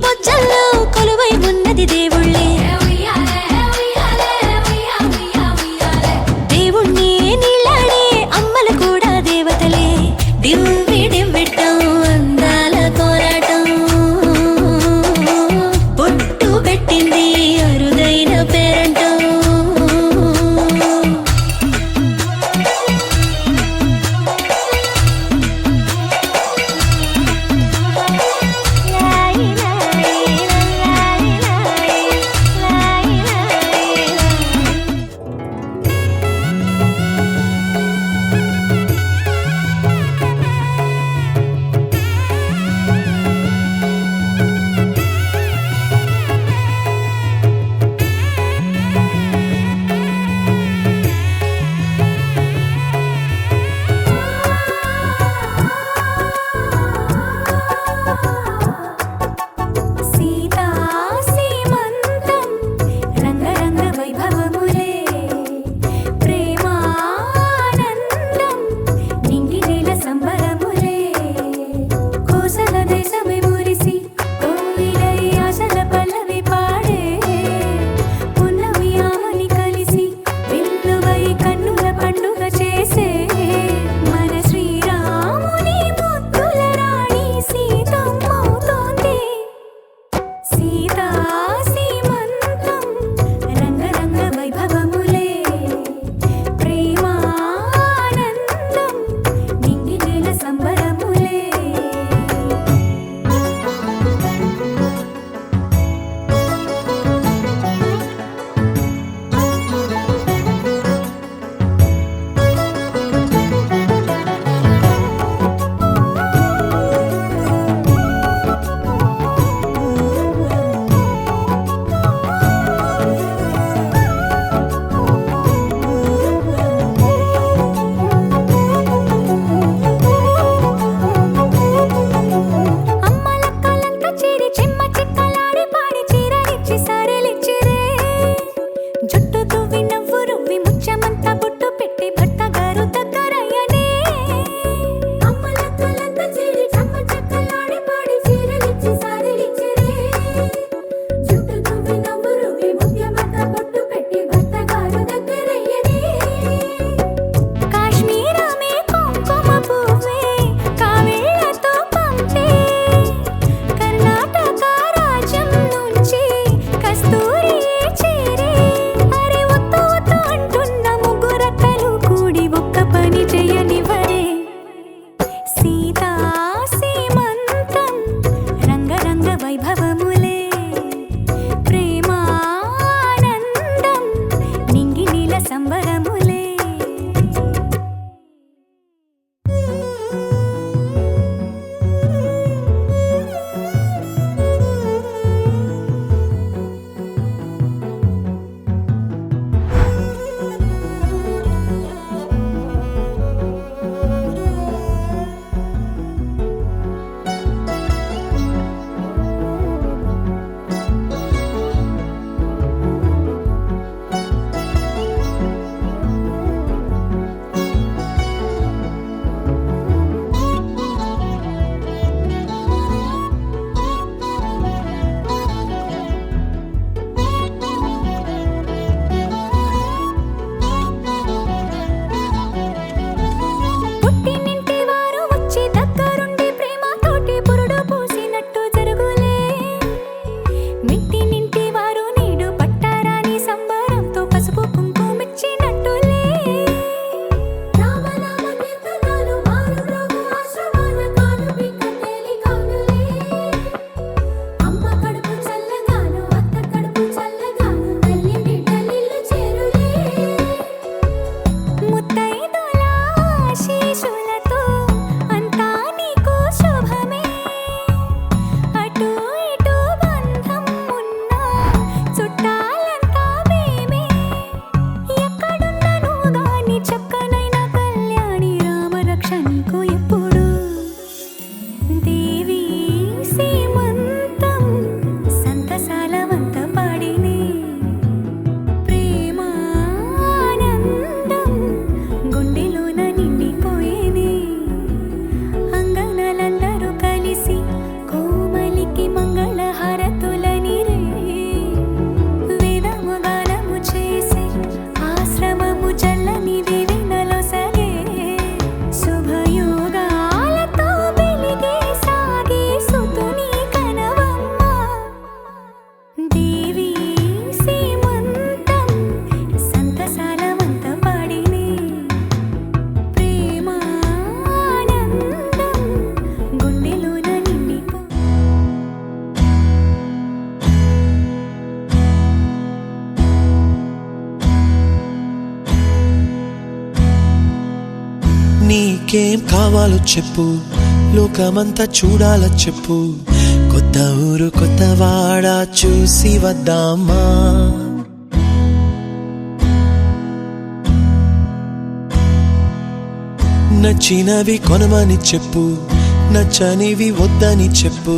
బొజ్జల్లో కొలువై ఉన్నది దేవుళ్ళే దేవుణ్ణి నీళ్ళాడే అమ్మలు కూడా దేవతలే దివ్వి దివ్విట్టం అందాల కోలాటం బొట్టు పెట్టింది అరుదైన పేరంటం నీకేం కావాలో చెప్పు, లోకమంతా చూడాల చెప్పు, కొత్త ఊరు కొత్త వాడ చూసి వద్దామా. నచ్చినవి కొనమని చెప్పు, నచ్చనివి వద్దని చెప్పు,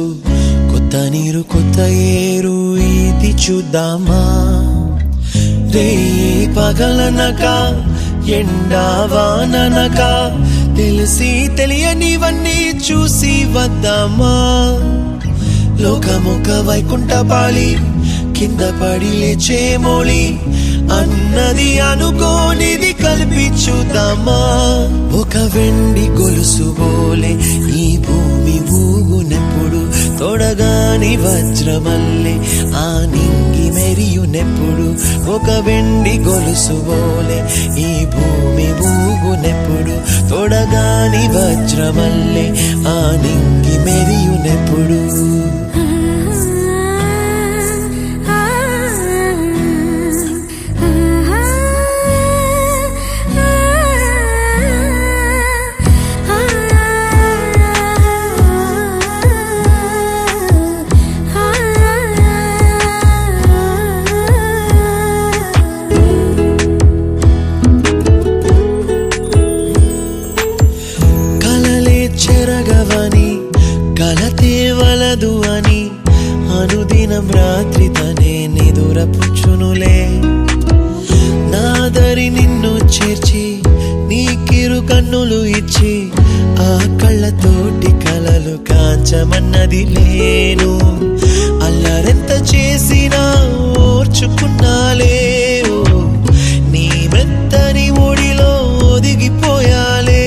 కొత్త నీరు కొత్త ఏరు ఇది చూద్దామా. రే పగలనక ఎండా వాననక తెలిసి తెలియనివన్నీ చూసి వద్దామా. లోకమొక వైకుంఠపాళి, కింద పడి లేచే మోళి, అన్నది అనుకోనిది కలిపి చూద్దామా. ఒక వెండి గొలుసు బోలే ఈ భూమి ఊగునెప్పుడు, తొడగాని వజ్రమల్లే ఆ నింగి మెరియునెప్పుడు. ఒక వెండి గొలుసు బోలే ఈ భూమి ఊగునెప్పుడు, తొడగాని వజ్రమల్లే ఆ నింగి మెరియునెప్పుడు. చెరగవని కలతే వలదు అని అనుదినం రాత్రి తనే నిదురపుచ్చునులే. నాదరి నిన్ను చేర్చి నీకిరు కన్నులు ఇచ్చి, ఆ కళ్ళతోటి కలలు కాంచమన్నది లేను. అల్లరెంత చేసినా ఓర్చుకున్నాలే, నీ మెత్తని ఒడిలో ఒదిగిపోయాలే.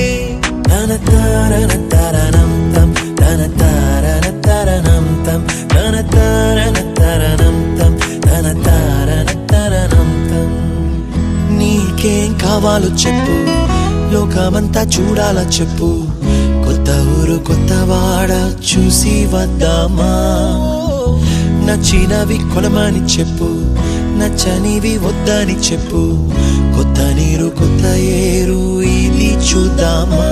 తన తారన తరణం తం, తన తారన తరణం తం, తన తారన తరణం తం, తన తారన తరణం తం. నీకేం కావాలో చెప్పు, లోకమంతా చూడాల చెప్పు, కొత్త ఊరు కొత్త వాడ చూసి వద్దామా. నచ్చినవి కొనమని చెప్పు, నచ్చనివి వద్దని చెప్పు, కొత్త నీరు కొత్త ఏరు ఇది చూద్దామా.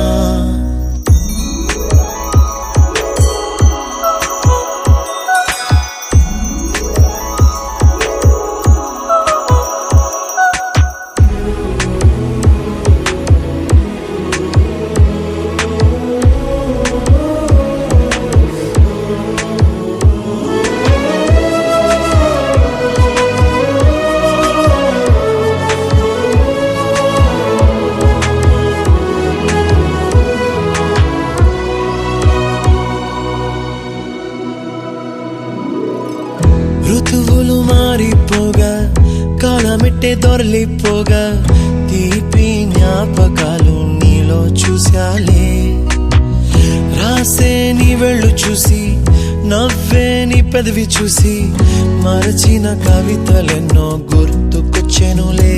ఋతువులు మారిపోగా, కాలమెట్టే దొరలిపోగా, తీపి జ్ఞాపకాలు నీలో చూశాలే. రాసే నీ వెళ్ళు చూసి, నవ్వే నీ పెదవి చూసి, మరచిన కవితలెన్నో గుర్తుకొచ్చెనులే.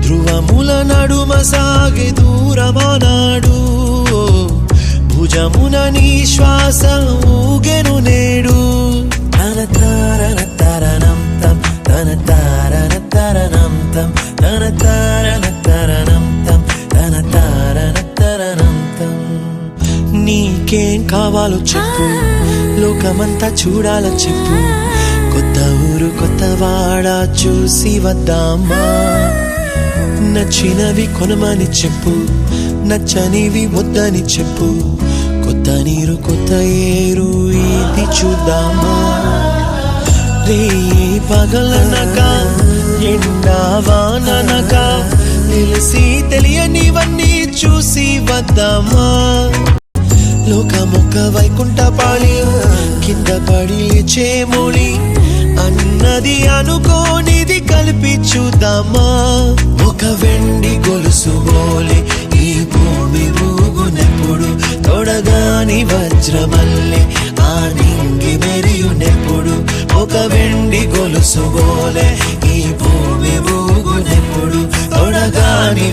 ధ్రువముల నడుమ సాగే దూరమానాడు, భుజమున నీ శ్వాస ఊగెను నేడు. తన తారన తరణం తం, తన తారన తరణం తం, తన తారన తరణం తం, తన తారన తరణం తం. నీకేం కావాలో చెప్పు, లోకమంతా చూడాల చెప్పు, కొత్త ఊరు కొత్త వాడ చూసి వద్దామా. నచ్చినవి కొనమని చెప్పు, నచ్చనివి వద్దని చెప్పు, కొత్త నీరు కొత్త ఏరు ఇది చూద్దామా. రే పగలనక ఎండా వాననక తెలిసి తెలియనివన్నీ చూసి వద్దామా. లోకమొక వైకుంఠపాళి, కింద పడి లేచే మోళి, అన్నది అనుకోనిది కలిపి చూద్దామా. ఒక వెండి గొలుసు బోలే ఈ భూమి ఊగునెప్పుడు, తొడగాని వజ్రమల్లే ఆ నింగి మెరియునెప్పుడు. ఒక వెండి గొలుసు బోలే ఈ భూమి ఊగునెప్పుడు, తొడగాని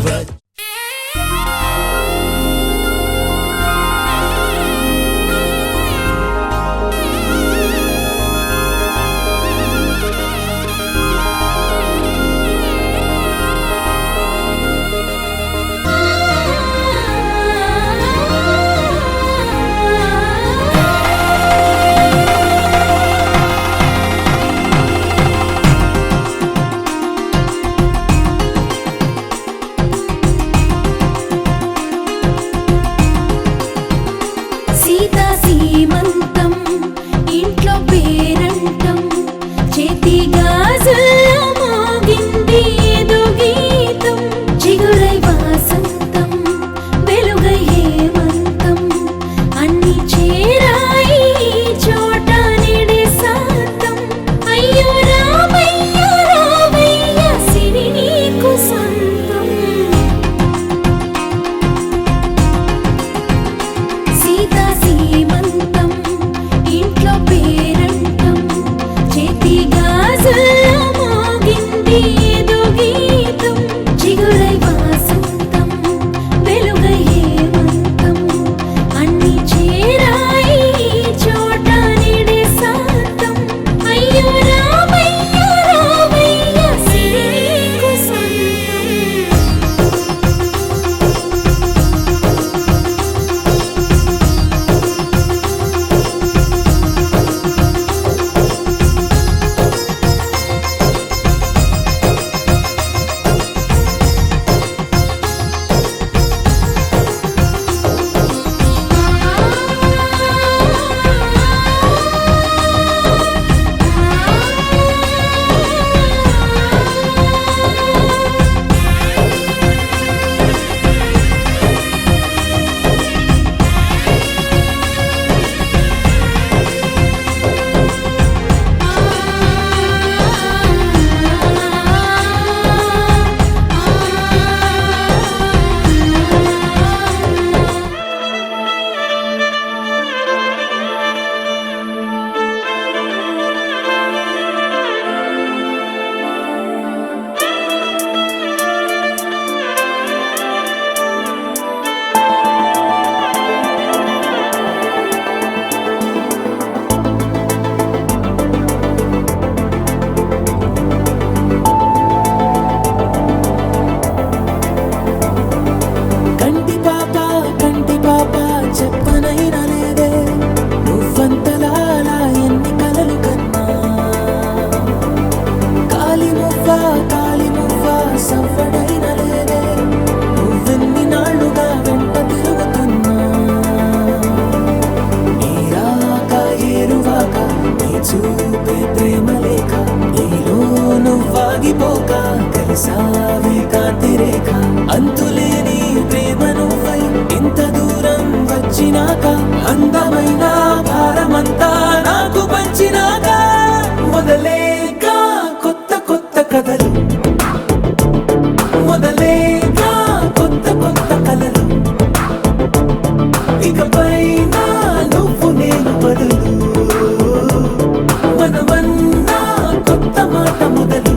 చూపే ప్రేమ లేఖ నీలో నువ్వాగిపోక కలిసావే కాంతి రేఖ అంతులేని ప్రేమ నువ్వై ఇంత దూరం వచ్చినాక అందమైన భారమంతా నాకు పంచినాక మొదలేక కొత్త కొత్త కథలు మొదలేక కొత్త కొత్త కలలు ఇకపై నువ్వు నేను బదులు మనమన్నా కొత్త మాట మొదలు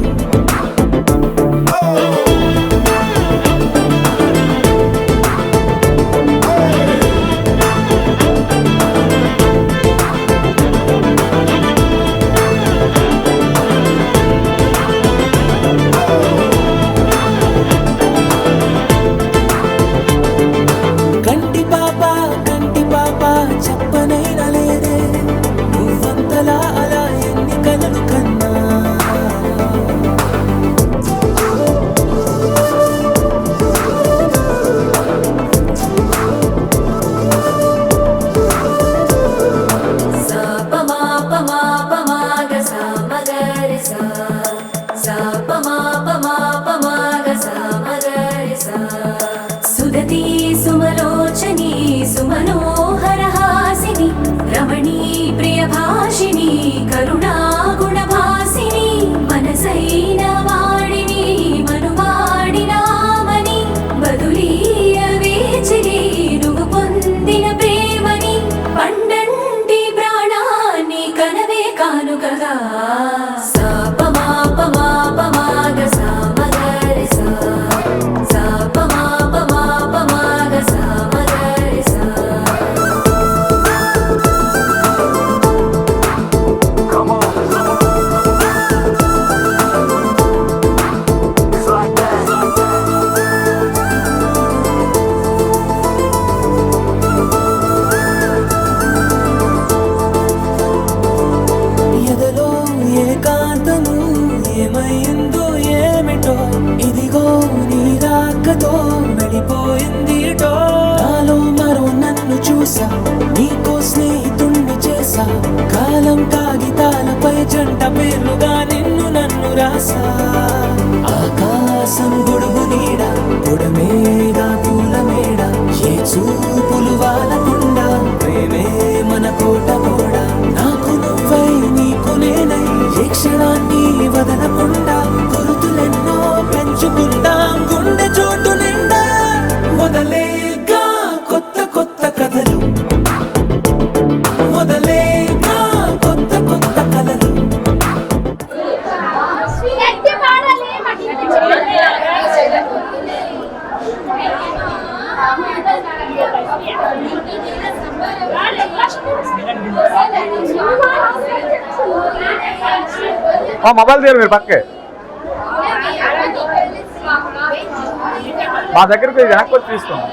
కంటి పాప చెప్పనైనా లేదే నువ్వంతలా అలా ఎన్ని కలలు కన్నా సుదతి సుమలోచని సుమనోహర హాసిని రమణీ ప్రియభాషిణి కరుణా గుణభాసిని మనసైన వాడిని మనువాడినామని బదులీయ వేచిరి నువ్వు పొందిన ప్రేమని పండంటి ప్రాణాన్ని కనవే కానుకగా ఎదలో ఏకాంతము ఏమైందో ఏమిటో ఇదిగో నీ రాకతో వెళ్ళిపోయిందిటో నాలో మరో నన్ను చూసా నీకో స్నేహితుణ్ణి చేసా కాలం కాగితాలపై జంట పేర్లుగా నిన్ను నన్ను రాసా ఆకాశం గొడుగు నీడ గుడమేడ పూల మేడ ఏ చూపులు వాలకుండా ప్రేమే మన కోట కూడా నాకు నువ్వై నీకు నేనై ఏ క్షణాన్ని వదలకుండా గురుతులెన్నో పెంచుకుందాం గుండె చోటు నిండా మొదలేగా కొత్త కొత్త కథలు మొదలేగా కొత్త కొత్త కలలు మొబైల్ తీరు మీరు పక్కే మా దగ్గరికి వెనక్కి వచ్చి తీసుకోండి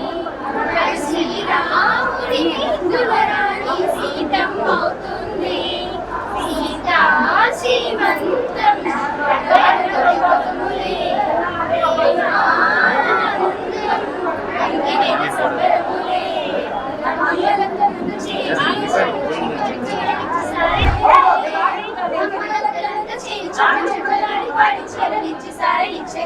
ఇచ్చి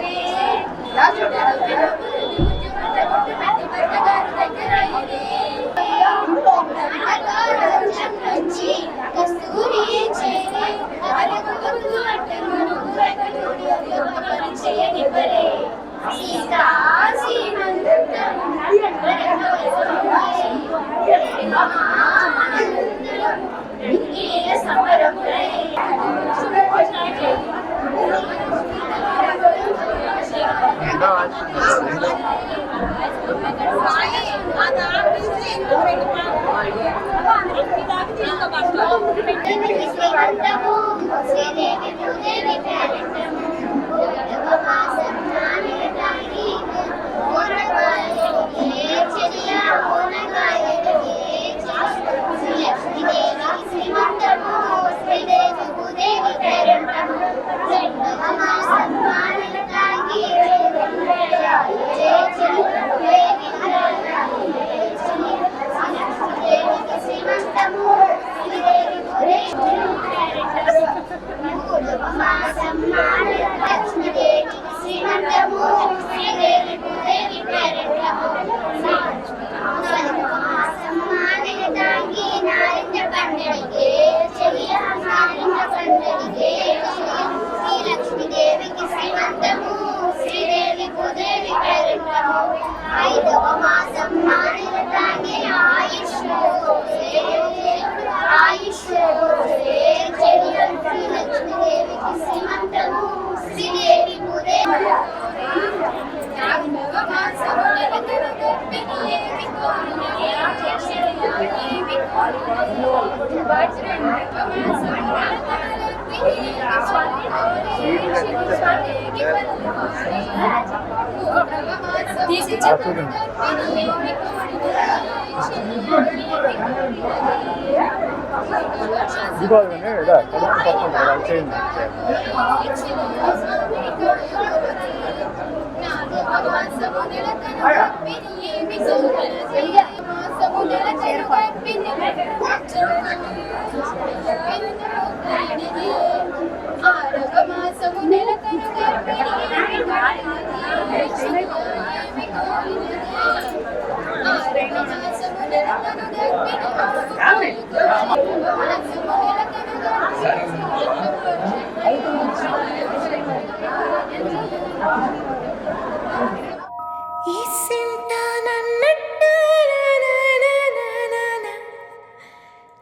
చూడండి. ఇదిగోండి, ఇలా కడుపు పట్టుకుంటారు కదా, అది చేయండి.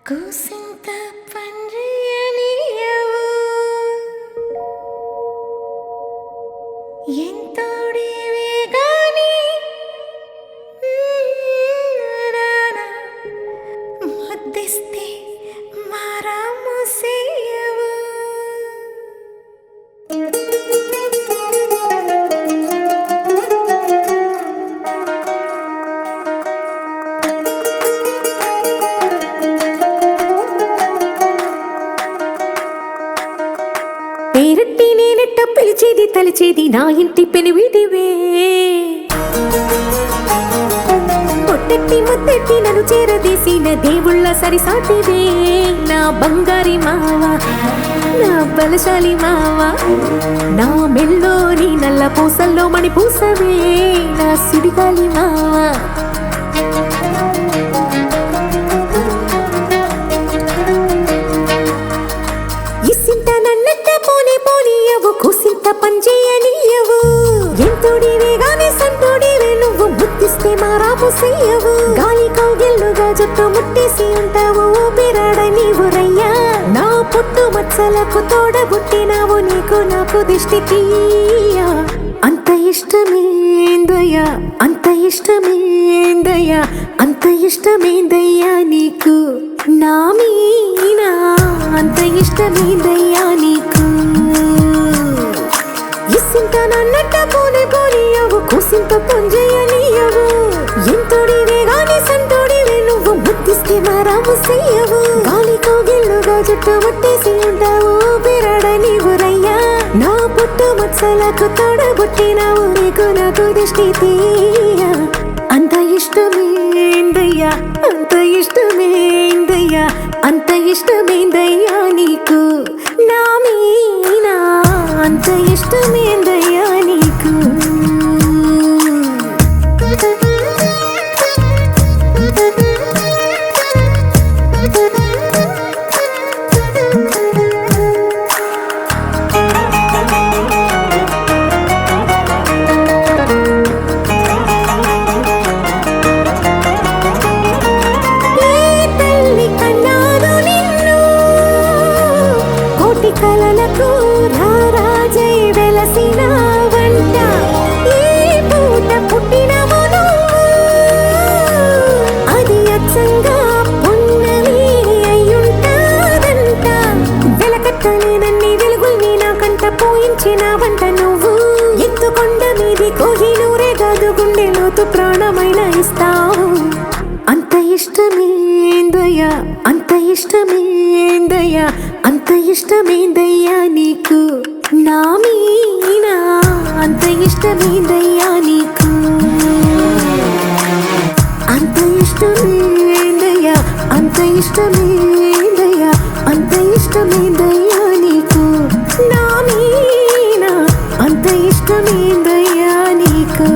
కూసింత పండ్రియనియవు ఎంతోడివే గాని ముద్దిస్తే మారాము సేయవు పేరట్టి నేనెట్ట పిలిచేది తలిచేది నా ఇంటి పెనివిడివే పొట్టెట్టి ముద్దెట్టి నన్ను చేరదీసిన దేవుళ్ళ సరిసాటివే నా బంగారి మావా నా బలశాలి మావా నా మెల్లోని నల్ల పూసల్లో మణి పూసవే నా సుడిగాలి మావా ఇసింత నన్నట్ట పోనే పోనీయవు కూసింత పంచేయనీయవు ఎంతోడివే గాని సంతోడివే నువ్వు ముద్దిస్తే మారాము సేయవు గాలి కౌగిల్లుగా జుట్టు ముట్టేసి ఉంటావు ఊపిరాడ నీవు రయ్యా నా పుట్టు మచ్చలకు తోడబుట్టినావు నీకు నాకు దిష్టి తీయా అంత ఇష్టమేందయ్యా అంత ఇష్టమేందయ్యా అంత ఇష్టమేందయ్యా నీకు నా మీనా అంత ఇష్టమేందయ్యా నీకు ఇసింత నన్నట్ట పోనే పోనీయవు కూసింత పొంజయ్యనీయవు ఎంతోడివే గాని సంతోడివే నువ్వు ముద్దిస్తే మారాము సేయవు గాలి కౌగిల్లుగా జుట్టు ముట్టేసి ఉంటావు బిరాడ నీవు రయ్యా నా పుట్టు మచ్చలకు తోడబుట్టినావు నీకు నాకు దిష్టి తీయ అంత ఇష్టమేందయ్యా అంత ఇష్టమేందయ్యా అంత ఇష్టమేందయ్యా నీకు నా మీనా అంత ఇష్టమేందయ్యా నీకు కలలకు రారాజై వెలసిన వంట ఈ పూట పుట్టినవు అది అచ్చంగా పున్నమి అయ్యుంటాదంట వెలకట్టలేనన్ని వెలుగుల్ని నా కంట పోయించిన వంట నువ్వు ఎత్తుకొండ మీది కోహినూరే కాదు గుండె లోతు ప్రాణమైన ఇస్తావు అంత ఇష్టమేందయ్యా అంత ఇష్టమేందయ్యా అంత ఇష్టమేందయ్యా నీకు నా మీనా అంత ఇష్టమేందయ్యా నీకు అంత ఇష్టమేందయ్యా అంత ఇష్టమేందయ్యా అంత ఇష్టమేందయ్యా నీకు నా మీనా అంత ఇష్టమేందయ్యా నీకు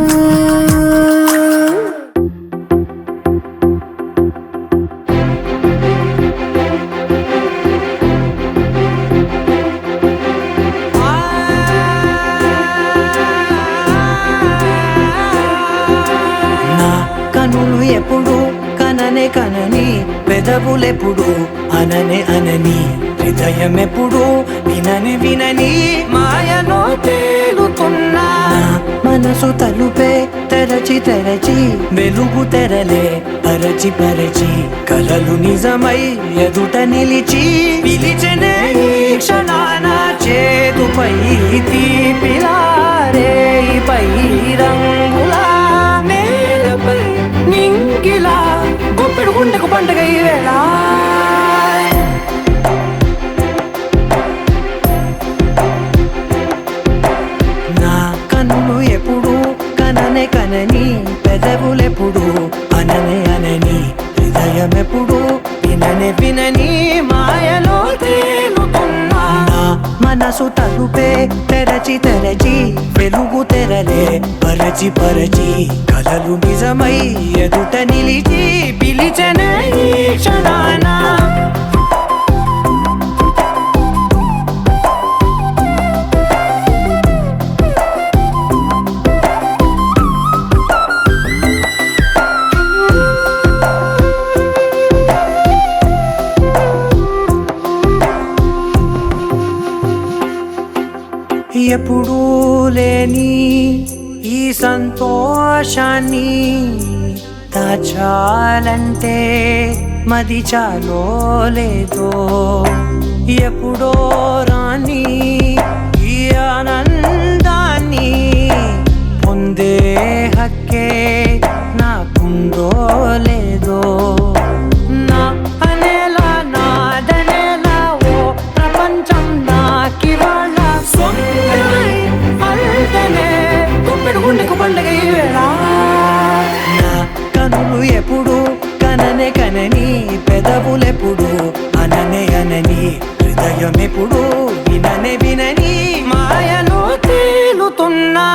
కనులు ఎప్పుడు కననే కనని పెదవులెప్పుడు అననే అనని హృదయం ఎప్పుడు వినని వినని మాయలో తేలుతున్నా మనసు తలుపే తెరచి తెరచి వెలుగు తెరలే పరచి పరచి కలలు నిజమై ఎదుట నిలిచి పిలిచనే ఈ క్షణాన చేతుపై తీపిలారే పై రంగులా మనసు తలుపే తెరచి తెరచి వెలుగు తెరలే పరచి పరచి కలలు నిజమై ఎదుట నిలిచి పిలిచనే ఈ క్షణాన ఎప్పుడూ లేని ఈ సంతోషాన్ని దాచాలంటే మది చాలో లేదో ఎప్పుడో రాని ఈ ఆనందాన్ని పొందే హక్కే నాకుందో లేదో నా అనేలా నాదనేలా ఓ ప్రపంచం నాకివాళ పండుగ నా కనులు ఎప్పుడు కననే కనని పెదవులెప్పుడు అననే అనని హృదయం ఎప్పుడు విననే వినని మాయలో తేలుతున్నా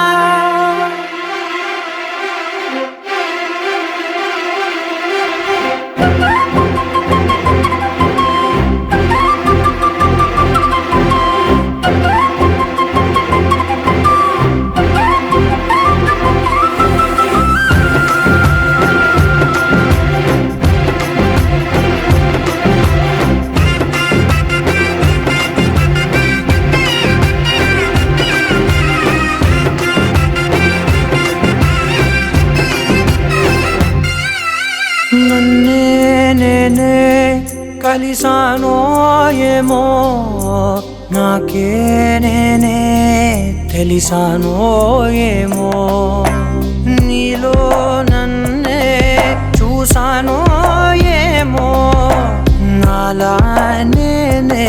నన్నే నేనే కలిసానో ఏమో నాకే నేనే తెలిసానో ఏమో నీలో నన్నే చూసానో ఏమో నాలా నేనే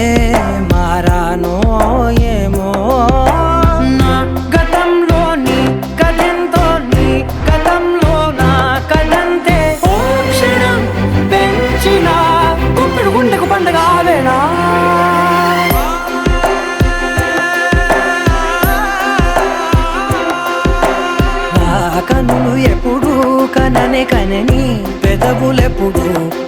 మారానో ఏమో నా గతంలోని కథంతో నీ గతంలో నా కథంతే ఓ క్షణం పెంచిన గుప్పెడు గుండెకు పండగ ఆవేనా కనులు ఎప్పుడు కననే కనని పెదవులెప్పుడు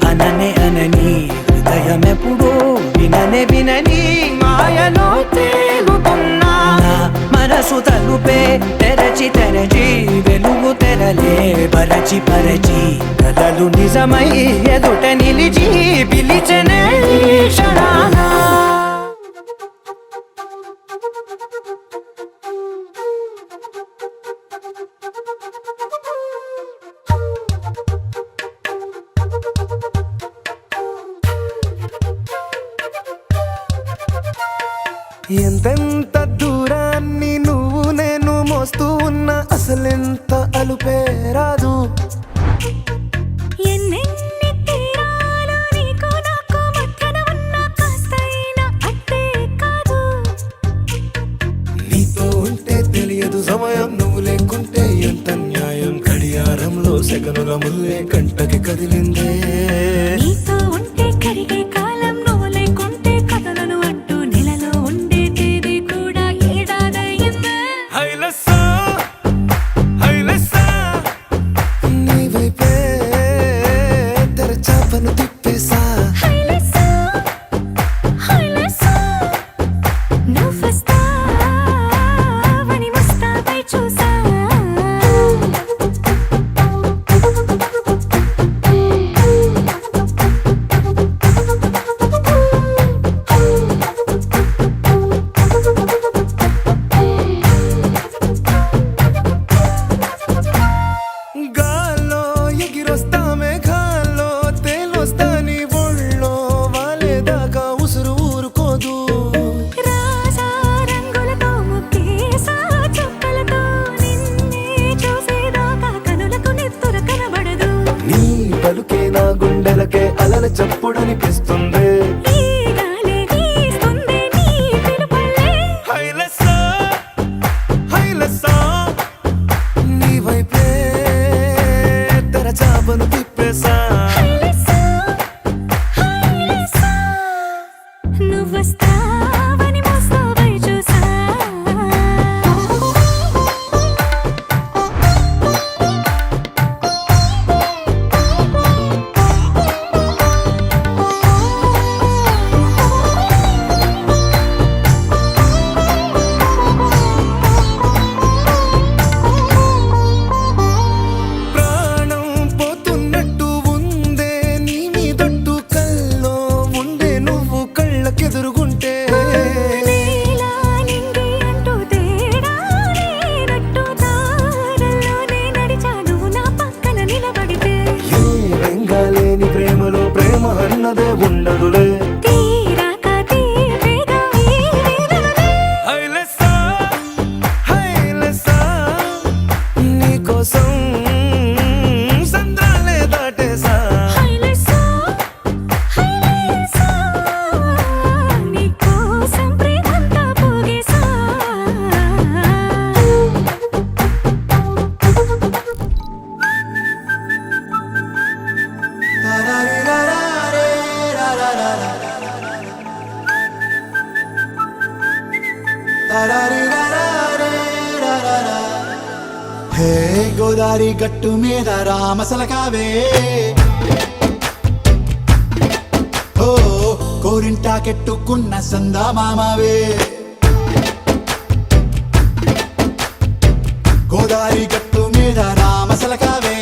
అననే అనని హృదయం ఎప్పుడు విననే వినని మాయలో తేలుతున్నా మనసు తలుపే తెరచి తెరచి వెలుగు తెరలే పరచి పరచి కలలు నిజమై ఎదుట నిలిచి పిలిచనే ఈ క్షణాన ఎంతెంత దూరాన్ని నువ్వు నేను మోస్తూ ఉన్నా అసలెంత అలుపే రాదు ఎన్నెన్ని తీరాలు నీకు నాకు మధ్యన ఉన్న కాస్తైనా అట్టే కాదు నీతో ఉంటే తెలియదు సమయం నువ్వు లేకుంటే ఎంత న్యాయం గడియారంలో సెకనుల ముల్లే కంటకి కదిలిందే నీతో ఉంటే కరిగే కాలం నువ్వు లేకుంటే కథలను అంటూ నెలలో ఉండే తేదీ కూడా ఏడాదయ్యిందే హైలెస్సా హైలెస్సా నీ వైపే తెరచాపను తిప్పేసా హైలెస్సా హైలెస్సా నువ్వొస్తావని ముస్తాబై చూసా గాల్లో ఎగిరొస్తా మేఘాల్లో తేలొస్తా నీ ఒళ్ళో వాలేదాకా ఉసురు ఊరుకోదు రాజా రంగులతో ముక్కేసా చుక్కలతో నిన్నే చూసేదాకా కనులకు నెత్తురు కనబడదు నీ పలుకే నా గుండెలకే అలల చప్పుడనిపిస్తుంది ఈ గాలి వీస్తుంది నీ పిలుపులే హైలెస్సా హైలెస్సా నీ వైపే తెరచాపను తిప్పేసా హైలెస్సా హైలెస్సా నువ్వొస్తావని ముస్తాబై హే గోదారి గట్టు మీద రామసలకావే ఓ కోరింటా కెట్టుకున్న సందా మామావే గోదారి గట్టు మీద రామసలకావే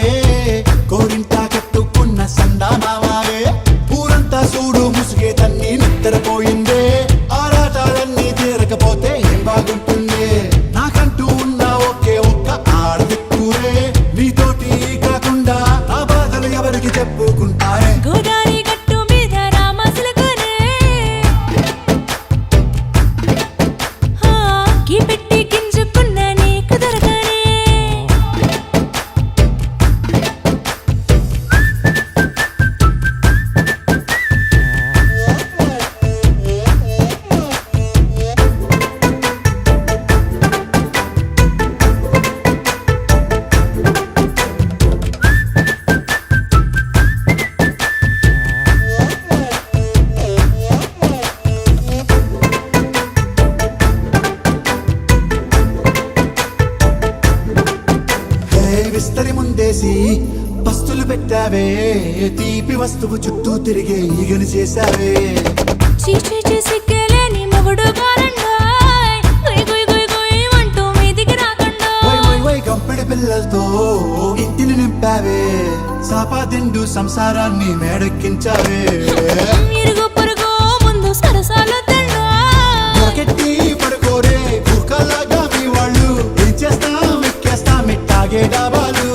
కోరింటా కెట్టుకున్న సందా మామావే ఊరంతా చూడు ముసుగే తన్ని నిద్రపోయిందే ఆరాటాలన్నీ తీరకపోతే ఏం బాగుంటుంది నాకంటూ ఉన్న ఒకే ఒక్క ఆడదిక్కురే నీతోటి కాకుండా ఆ బాధలు ఎవరికి చెప్పుకుంటారే గోదారి గట్టు మీద రామసలకానే కీ పెట్టి గింజుకున్న నీకు దొరకనే విస్తరి ముందేసి పస్తులు పెట్టావే తీపి వస్తువు చుట్టూ తిరిగే ఈగను చేశావే చీచీ చేసి కేలేని మొగుడు గారండాయ్ గుయ్ గుయ్ గుయ్ గుయ్ అంటూ మీదికి రాకుండా వై వై వై గంపెడి పిల్లలతో ఇంటిని నింపావే సాపాదిండు సంసారాన్ని మేడెక్కించావే ఇరుగు పొరుగు ముందు సరసాలు తిన్నా దొరకెట్టి పడుకోరే కుక్కలాగా మీ వాళ్ళు ఏం చేస్తాం ఎక్కేస్తాం ఇట్టాగే డాబాలు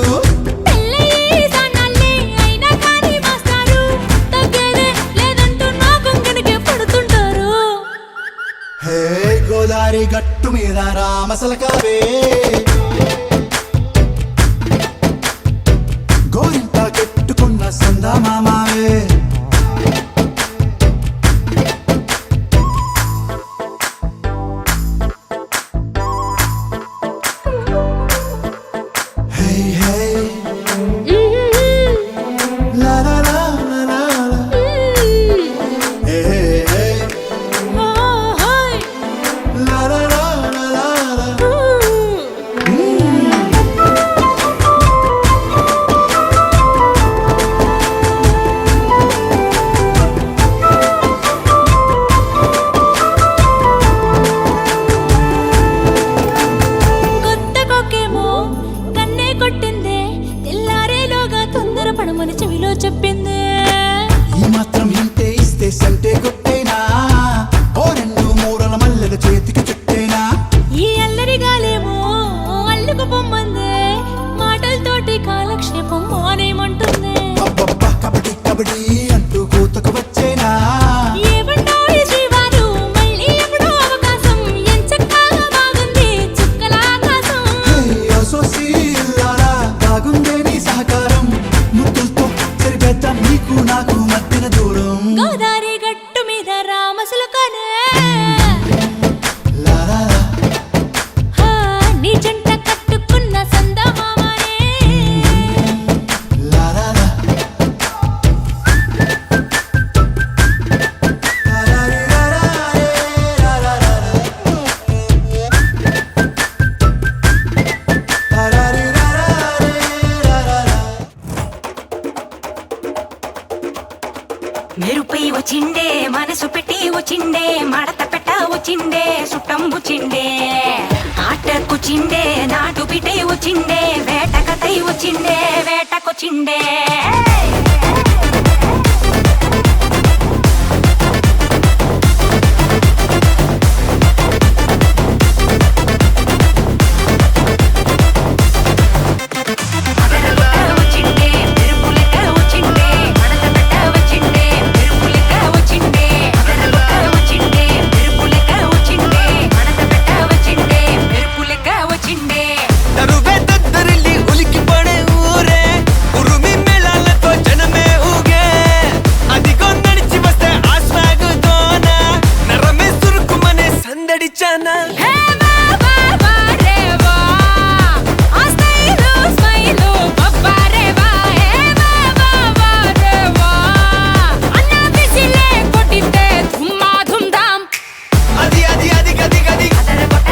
పెళ్ళయి దానాల్ని అయినా కానీ మాస్తారు తగ్గేదే లేదంటూ నా కొంగనికే పడుతుంటారు హే గోదారి గట్టు మీద రామసలకావే గోరింట కెట్టుకున్న సందా మామావే హే హే లా లా లా లా లా లా. హే హే హే లా లా లా లా లా లా. కొత్త కొక్కేమో కన్నే కొట్టిందే తెల్లారేలోగా తొందర పడమని చెవిలో చెప్పిందే ఈ మాత్రం ఇంటే ఇస్తే సంటే కొట్టేనా ఓ రెండు మూరల మల్లెల చేతికి చుట్టేనా ఈ అల్లరి గాలేమో అల్లుకు పొమ్మందే మాటలతోటి కాలక్షేపం మానేమంటుంది అబ్బబ్బా కబడ్డీ కబడ్డీ అంటూ కూతకు వచ్చేనా ఏమంటాయి శ్రీవారు మళ్ళీ ఎప్పుడో అవకాశం ఎంచక్కా బాగుంది చుక్కల ఆకాశం హే అసోసి ఇల్లారా బాగుందే నీ సహకారం ముద్దులతో సరిపెద్దాం నీకు నాకు మధ్యన దూరం గోదారి గట్టు మీద రామసలకానే లా లా లా. నీ జంట కట్టుకున్న సందమామనే లా లా లా. లా లా రీ లా లా రే లా లా లా లా. లా లా రీ లా లా రే లా లా లా. మెరుపై వచ్చిండే మనసు పెట్టి వచ్చిండే మడత పెట్ట వచ్చిండే సుట్టం వచ్చిండే ఆటకొచ్చిండే నాటు పిటే వచ్చిండే వేటకతై వచ్చిండే వేటకొచ్చిండే వచ్చిండే మెరుపులెక్క వచ్చిండే మడత పెట్ట వచ్చిండే మెరుపులెక్క వచ్చిండే వచ్చిండే మెరుపులెక్క వచ్చిండే మడత పెట్ట వచ్చిండే మెరుపులెక్క వచ్చిండే తరువే దద్దరిల్లి ఉలికి పడే ఊరే ఉరుమి మేళాలతో జనమే ఊగే అదిగో నడిచి వస్తే ఆ స్వాగు దోన నరమే సురుకుమనే సందడి చానా హే బాబా బారేవా ఆ స్మైలు స్మైలు బబ్బారేవా హే బాబా బారేవా అన్న విసిలే కొట్టితే ధుమ్మా ధుమ్ధాం అది అది అది గది గది అదర కొట్ట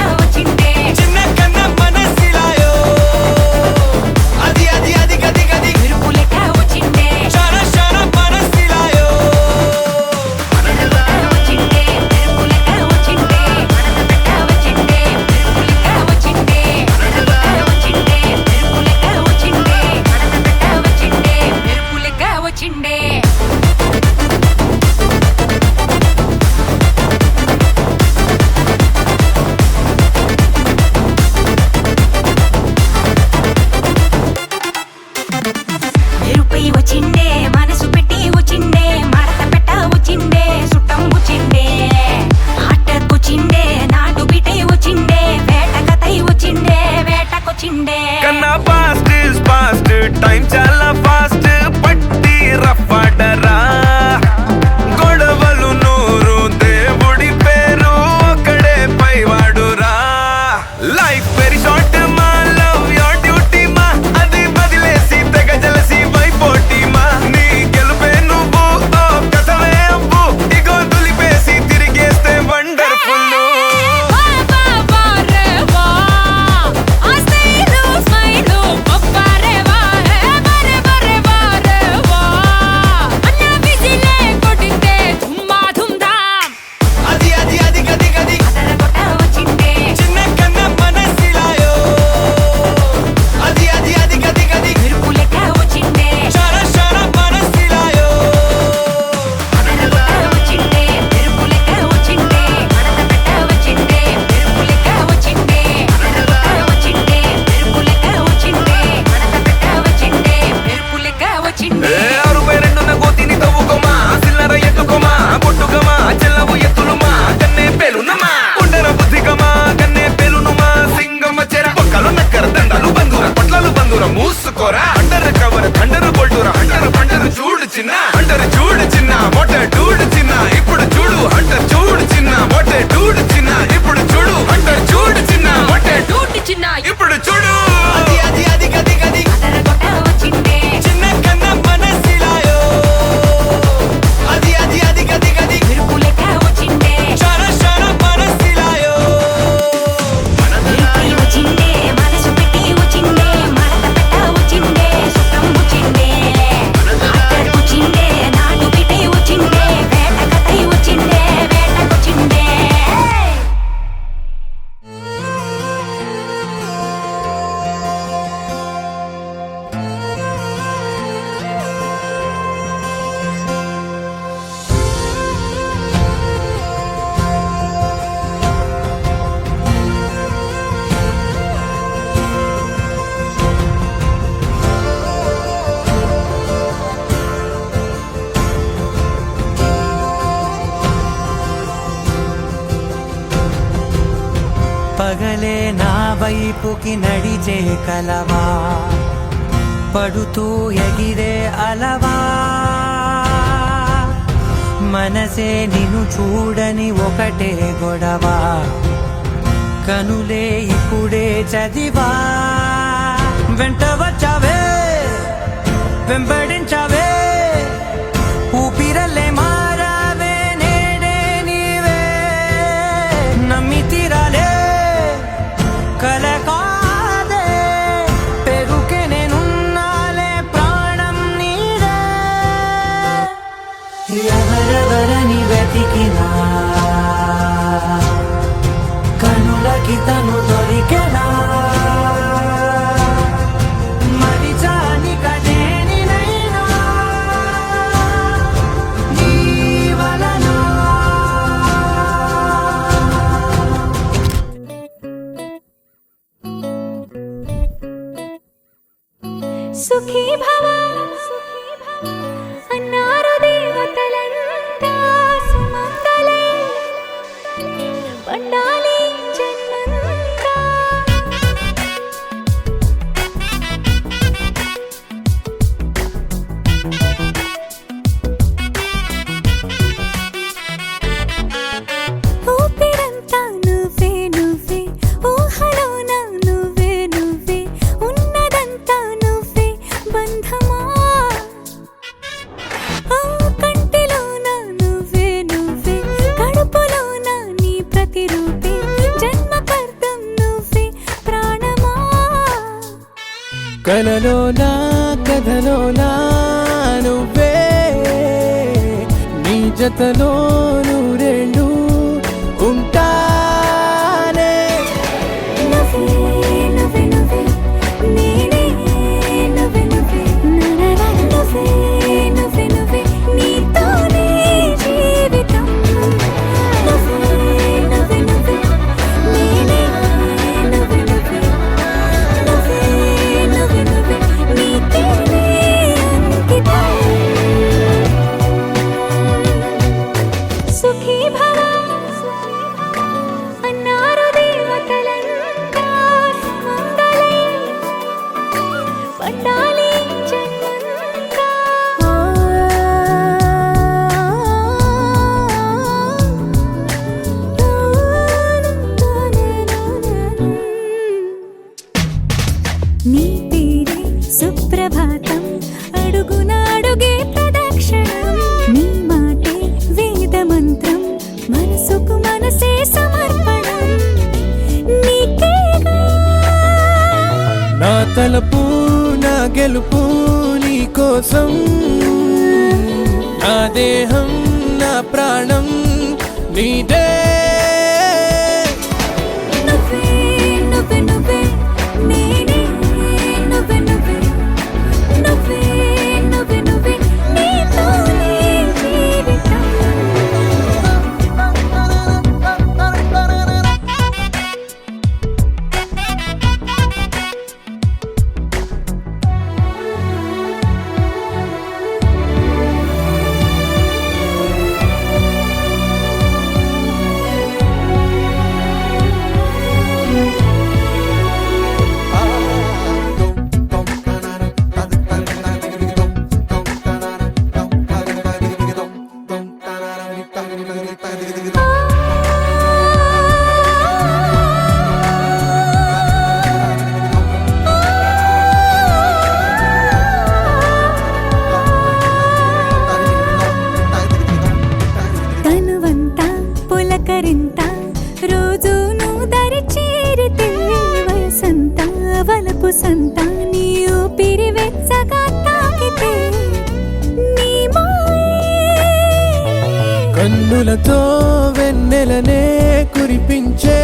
పగలే నా వైపుకి నడిచే కలవా పడుతూ ఎగిరే అలవా మనసే నిన్ను చూడని ఒకటే గొడవ కనులే ఇప్పుడే చదివా వెంట వచ్చావే వెంబడించావే ఊపిరల్లే మారావే నేడే నీవే నమ్మి తీరాలే కల కాదే పెరుకే నేనున్నాలే ప్రాణం నీడే ఎవరెవరని వెతికినా కనులకి తను దొరికెనా మరి జాని కదేనినైనా నీ వలన సుఖీ భవ అన్నారు దేవతలంతా సుమంగళే పండాలి జన్మంతా ఊపిరంతా నువ్వే నువ్వే ఊహలోన నువ్వే నువ్వే ఉన్నదంతా నువ్వే బంధమా ఆ కంటిలోన నువ్వే నువ్వే కడుపులోన నీ ప్రతిరూపే జన్మకర్తం నువ్వే ప్రాణమా కలలోనా కథలోనా నువ్వే నీ జతలో రెండు ఉంటానే నువ్వే నువ్వే నువ్వే నేనే నువ్వే నువ్వే నననా నువ్వే నువ్వే నువ్వే నీతోనే జీవితం నువ్వే నువ్వే నువ్వే నేనే నువ్వే నువ్వే నువ్వే నువ్వే నువ్వే నీకేనే అంకితం సుఖీ భవ అన్నారు దేవతలంతా సుమంగళే పండాలి జన్మంతా నీ పేరే సుప్రభాతం అడుగున అడుగే ప్రదక్షిణం నీ మాటే వేద మంత్రం మనసుకు మనసే సమర్పణం నీకేగా నా తలపు నా గెలుపు నీ కోసం నా దేహం నా ప్రాణం నీదే నువ్వే నువ్వే నువ్వే నేనే నువ్వే నువ్వే నువ్వే నువ్వే నువ్వే నీతోనే జీవితం తనువంతా పులకరింత రోజు నువ్వు దరి చేరితే వయసంతా వలపు సంతా నీ ఊపిరి వెచ్చగా తాకితే నీ మాయే కన్నులతో వెన్నెలనే కురిపించే